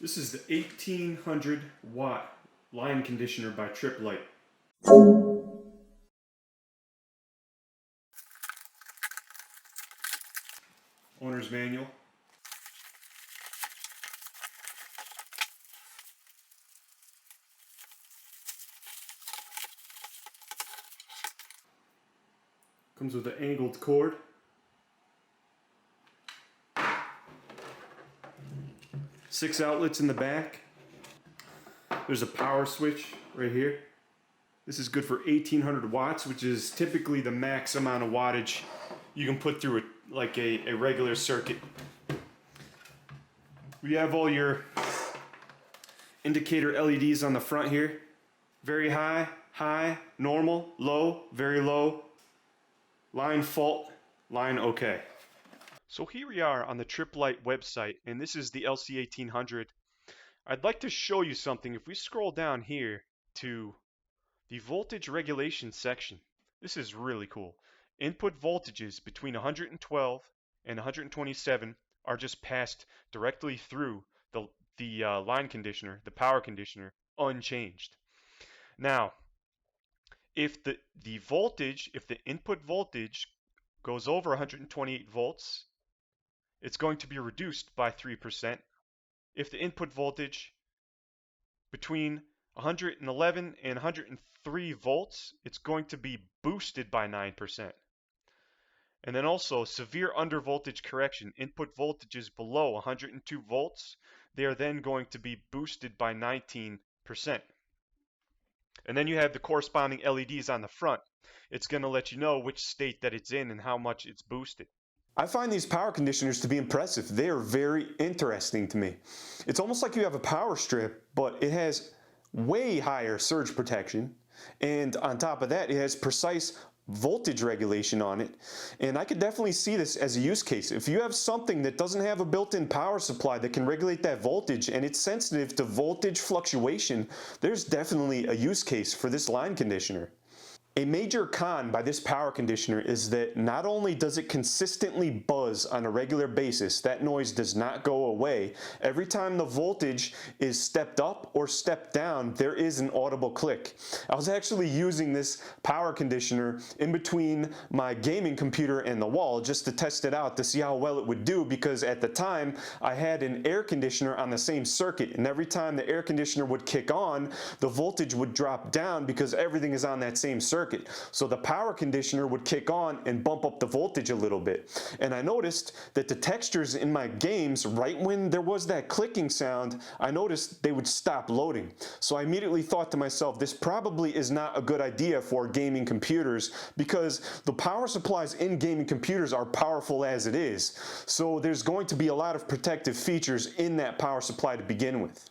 This is the 1800 watt line conditioner by Tripp Lite. Owner's manual. Comes with an angled cord. Six outlets in the back. There's a power switch right here. This is good for 1800 watts, which is typically the max amount of wattage you can put through a regular circuit. We have all your indicator LEDs on the front here. Very high, high, normal, low, very low, line fault, line okay. So here we are on the Tripp Lite website, and this is the LC1800. I'd like to show you something. If we scroll down here to the voltage regulation section, this is really cool. Input voltages between 112 and 127 are just passed directly through the line conditioner, the power conditioner, unchanged. Now, if the input voltage goes over 128 volts, it's going to be reduced by 3%. If the input voltage between 111 and 103 volts, it's going to be boosted by 9%. And then also severe undervoltage correction, input voltages below 102 volts, they are then going to be boosted by 19%. And then you have the corresponding LEDs on the front. It's going to let you know which state that it's in and how much it's boosted. I find these power conditioners to be impressive. They are very interesting to me. It's almost like you have a power strip, but it has way higher surge protection, and on top of that it has precise voltage regulation on it, and I could definitely see this as a use case. If you have something that doesn't have a built-in power supply that can regulate that voltage and it's sensitive to voltage fluctuation, there's definitely a use case for this line conditioner. A major con by this power conditioner is that not only does it consistently buzz on a regular basis, that noise does not go away. Every time the voltage is stepped up or stepped down, there is an audible click. I was actually using this power conditioner in between my gaming computer and the wall just to test it out to see how well it would do, because at the time I had an air conditioner on the same circuit, and every time the air conditioner would kick on, the voltage would drop down because everything is on that same circuit. So the power conditioner would kick on and bump up the voltage a little bit. And I noticed that the textures in my games, right when there was that clicking sound, I noticed they would stop loading. So I immediately thought to myself, this probably is not a good idea for gaming computers, because the power supplies in gaming computers are powerful as it is. So there's going to be a lot of protective features in that power supply to begin with.